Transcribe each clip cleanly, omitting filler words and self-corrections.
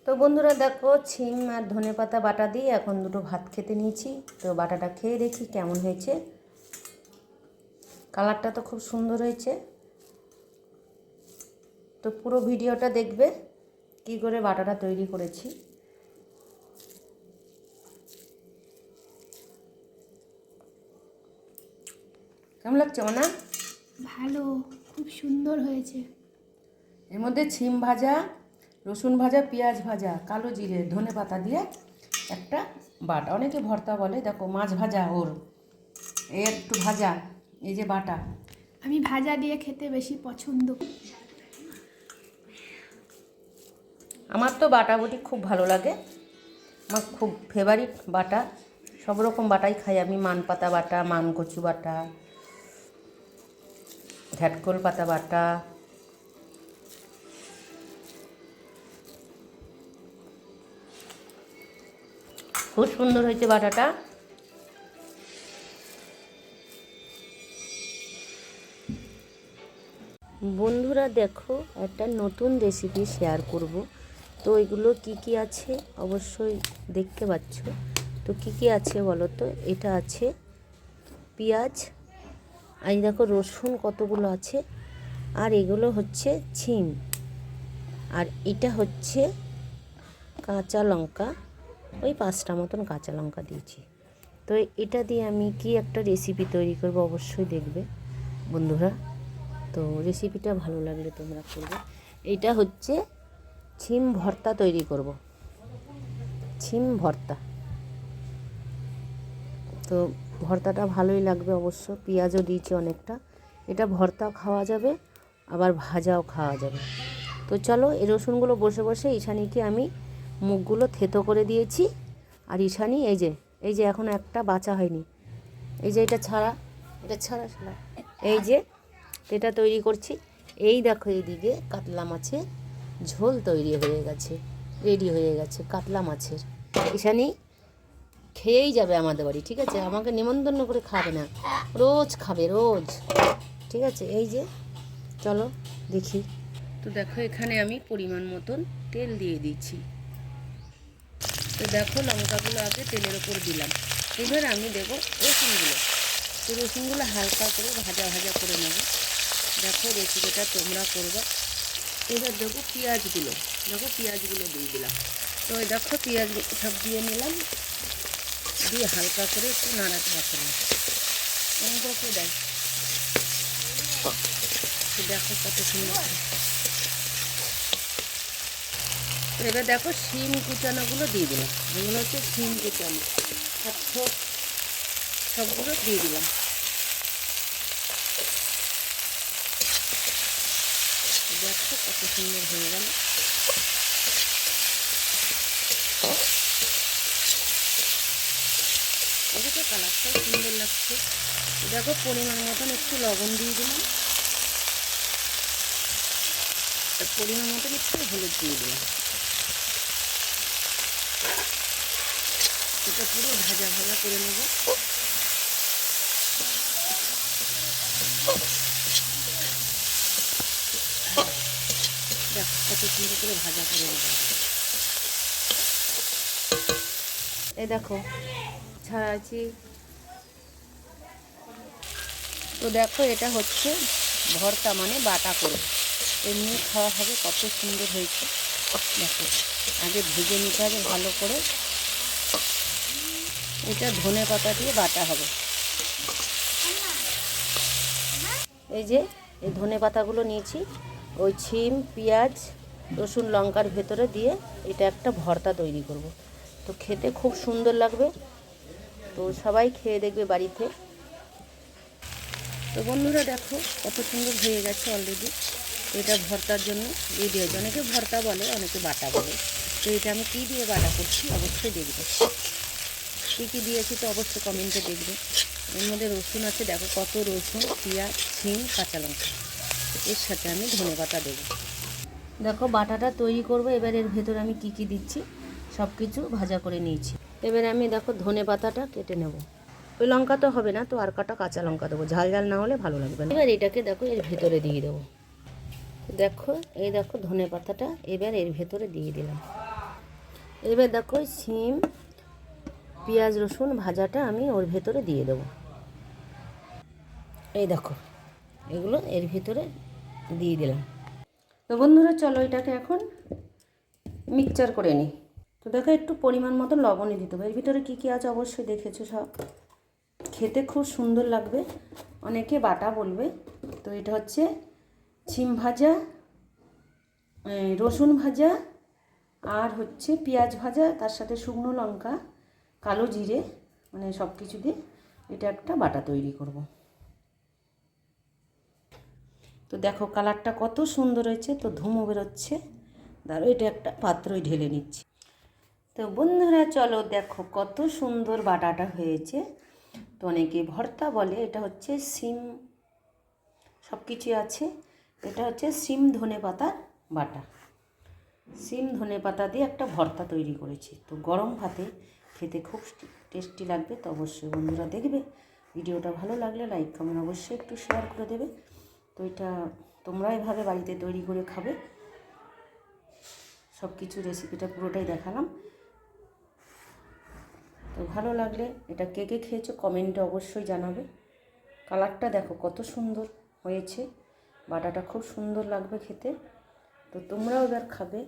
তো বন্ধুরা দেখো, ছিম আর ধনেপাতা বাটা দিয়ে এখন দুটো ভাত খেতে নিয়েছি। তো বাটাটা খেয়ে দেখি কেমন হয়েছে। কালারটা তো খুব সুন্দর হয়েছে। তো পুরো ভিডিওটা দেখবে কি করে বাটাটা তৈরি করেছি। কেমন লাগছে না? ভালো, খুব সুন্দর হয়েছে। এর মধ্যে ছিম ভাজা, রসুন ভাজা, পেঁয়াজ ভাজা, কালো জিরে, ধনেপাতা দিয়ে একটা বাটা, অনেকে ভর্তা বলে। দেখো মাছ ভাজা, ওর একটু ভাজা, এই যে বাটা। আমি ভাজা দিয়ে খেতে বেশি পছন্দ। আমার তো বাটাবুটি খুব ভালো লাগে, আমার খুব ফেভারিট বাটা। সব রকম বাটাই খাই আমি, মান পাতা বাটা, মান কচু বাটা, ঘ্যাটকোল পাতা বাটা। খুব সুন্দর হয়েছে বাটাটা। বন্ধুরা দেখো, একটা নতুন রেসিপি শেয়ার করব। তো এগুলো কি কি আছে অবশ্যই দেখতে পাচ্ছ। তো কি কি আছে বলো তো? এটা আছে পেঁয়াজ, আর এই দেখো রসুন কতগুলো আছে, আর এগুলো হচ্ছে ছিম, আর এটা হচ্ছে কাঁচা লঙ্কা, ওই 5টা মতন কাঁচা লঙ্কা দিয়েছি। তো এটা দিয়ে আমি কি একটা রেসিপি তৈরি করব, অবশ্যই দেখবে বন্ধুরা। তো রেসিপিটা ভালো লাগলে তোমরা করবে। এটা হচ্ছে ছিম ভর্তা তৈরি করব, ছিম ভর্তা। তো ভর্তাটা ভালোই লাগবে অবশ্য, পেঁয়াজও দিয়েছি অনেকটা। এটা ভর্তা খাওয়া যাবে, আবার ভাজাও খাওয়া যাবে। তো চলো, এই রসুনগুলো বসে বসে ঈশানীকে আমি মুখগুলো থেতো করে দিয়েছি। আর ঈশানী এই যে এখন একটা বাঁচা হয়নি, এই যে এটা ছাড়া, এই যে এটা তৈরি করছি। এই দেখো, এইদিকে কাতলা মাছের ঝোল তৈরি হয়ে গেছে, রেডি হয়ে গেছে কাতলা মাছের। ঈশানী খেয়েই যাবে আমাদের বাড়ি, ঠিক আছে? আমাকে নিমন্ত্রণ করে খাবে না, রোজ খাবে, রোজ, ঠিক আছে? এই যে চলো দেখি। তো দেখো, এখানে আমি পরিমাণ মতন তেল দিয়ে দিচ্ছি। তো দেখো, লঙ্কাগুলো আগে তেলের ওপর দিলাম। এবার আমি দেবো রসুনগুলো। তো রসুনগুলো হালকা করে ভাজা ভাজা করে নেব। দেখো রেসিপিটা তোমরা করবে। এবার দেখো পেঁয়াজগুলো, দিয়ে দিলাম। তো ওই দেখো পেঁয়াজ সব দিয়ে নিলাম, দিয়ে হালকা করে একটু নাড়াচাড়া করলাম। এরকম করে একটু দেয়। তো দেখো কত সুন্দর। তো এবার দেখো শিম কুচানোগুলো দিয়ে দিলাম। এগুলো হচ্ছে শিম কুচানো, সবগুলো দিয়ে দিলাম। দেখো কত সুন্দর হয়ে গেল। এদিকে কালারটাও সুন্দর লাগছে। দেখো পরিমাণ মতন একটু লবণ দিয়ে দিলাম, পরিমাণ মতন একটু হলুদ দিয়ে দিলাম। এটা পুরো ভাজা ভাজা করে নেব। দেখো কত সুন্দর করে ভাজা করে নেব। এই দেখো ছাড়াচ্ছি। তো দেখো, এটা হচ্ছে ভর্তা, মানে বাটা করে এমনি খাওয়া হবে। কত সুন্দর হয়েছে দেখো। আগে ভেজে নিতে হবে ভালো করে। এটা ধনেপাতা দিয়ে বাটা হবে। এই যে এই ধনেপাতাগুলো নিয়েছি, ওই ছিম, পেঁয়াজ, রসুন, লঙ্কার ভেতরে দিয়ে এটা একটা ভর্তা তৈরি করব। তো খেতে খুব সুন্দর লাগবে। তো সবাই খেয়ে দেখবে বাড়িতে। তো বন্ধুরা দেখো কত সুন্দর হয়ে গেছে অলরেডি। এটা ভর্তার জন্য রেডি হয়েছে। অনেকে ভর্তা বলে, অনেকে বাটা বলে। তো এটা আমি কী দিয়ে বাটা করছি অবশ্যই দেখবে। কী কী দিয়েছি তো অবশ্যই কমেন্টে দেখবে। এর মধ্যে রসুন আছে, দেখো কত রসুন, পেঁয়াজ, শিম, কাঁচা লঙ্কা, এর সাথে আমি ধনেপাতা দেবো। দেখো বাটাটা তৈরি করব। এবার এর ভেতরে আমি কি কি দিচ্ছি সব কিছু ভাজা করে নিয়েছি। এবারে আমি দেখো ধনেপাতাটা কেটে নেব। ওই লঙ্কা তো হবে না, তো আর কাটা কাঁচা লঙ্কা দেবো, ঝাল ঝাল না হলে ভালো লাগবে না। এবার এটাকে দেখো এর ভেতরে দিয়ে দেবো। দেখো এই দেখো ধনেপাতাটা এবার এর ভেতরে দিয়ে দিলাম। এবার দেখো সিম পেঁয়াজ রসুন ভাজাটা আমি ওর ভেতরে দিয়ে দেবো। এই দেখো এগুলো এর ভিতরে দিয়ে দিলাম। তো বন্ধুরা চলো এটাকে এখন মিক্সচার করে নিই। তো দেখো একটু পরিমাণ মতো লবণই দিতে হবে। এর ভিতরে কী কী আছে অবশ্যই দেখেছো সব। খেতে খুব সুন্দর লাগবে, অনেকে বাটা বলবে। তো এটা হচ্ছে সিম ভাজা, রসুন ভাজা, আর হচ্ছে পেঁয়াজ ভাজা, তার সাথে শুকনো লঙ্কা, কালো জিরে, মানে সব কিছু দিয়ে এটা একটা বাটা তৈরি করব। তো দেখো কালারটা কত সুন্দর হয়েছে, তো ধুমো বেরোচ্ছে। ধরো এটা একটা পাত্রই ঢেলে নিচ্ছি। তো বন্ধুরা চলো দেখো কত সুন্দর বাটাটা হয়েছে। তো অনেকে ভর্তা বলে, এটা হচ্ছে সিম, সব কিছু আছে। এটা হচ্ছে সিম ধনে পাতার বাটা। সিম ধনে পাতা দিয়ে একটা ভর্তা তৈরি করেছি। তো গরম ভাতে খেতে খুব টেস্টি লাগবে। তো অবশ্যই বন্ধুরা দেখবে। ভিডিওটা ভালো লাগলে লাইক কমেন্ট অবশ্যই একটু শেয়ার করে দেবে। তো এটা তোমরা এভাবে বাড়িতে তৈরি করে খাবে। সব কিছু রেসিপিটা পুরোটাই দেখালাম। তো ভালো লাগলে এটা কে কে খেয়েছো কমেন্টে অবশ্যই জানাবে। কালারটা দেখো কত সুন্দর হয়েছে, বাটাটা খুব সুন্দর লাগবে খেতে। তো তোমরাও এবার খাবে।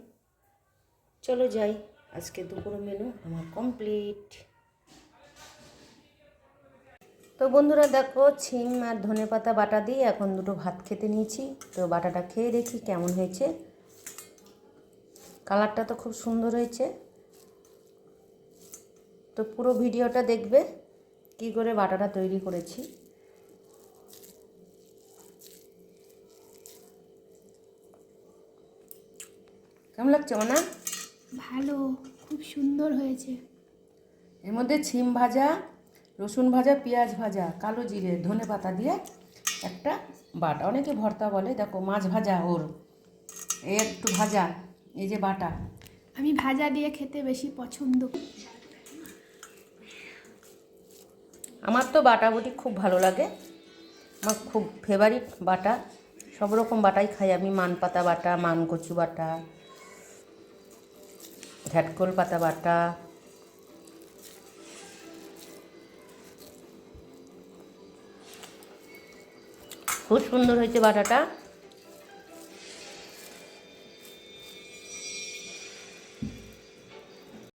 চলো যাই, আজকে দুপুর মেনু আমার কমপ্লিট। তো বন্ধুরা দেখো সিম আর ধনেপাতা বাটা দিয়ে এখন দুটো ভাত খেতে নিয়েছি। তো বাটাটা খেয়ে দেখি কেমন হয়েছে। কালারটা তো খুব সুন্দর হয়েছে। তো পুরো ভিডিওটা দেখবে কি করে বাটাটা তৈরি করেছি। কেমন লাগছে না? ভালো, খুব সুন্দর হয়েছে। এর মধ্যে সিম ভাজা, রসুন ভাজা, পেঁয়াজ ভাজা, কালো জিরে, ধনেপাতা দিয়ে একটা বাটা, অনেকে ভর্তা বলে। দেখো মাছ ভাজা, ওর এর একটু ভাজা, এই যে বাটা। আমি ভাজা দিয়ে খেতে বেশি পছন্দ করি। আমার তো বাটা বুটি খুব ভালো লাগে, আমার খুব ফেভারিট বাটা। সব রকম বাটাই খাই আমি, মান পাতা বাটা, মান কচু বাটা, ঝাটকোল পাতা বাটা। খুব সুন্দর হয়েছে বাটাটা।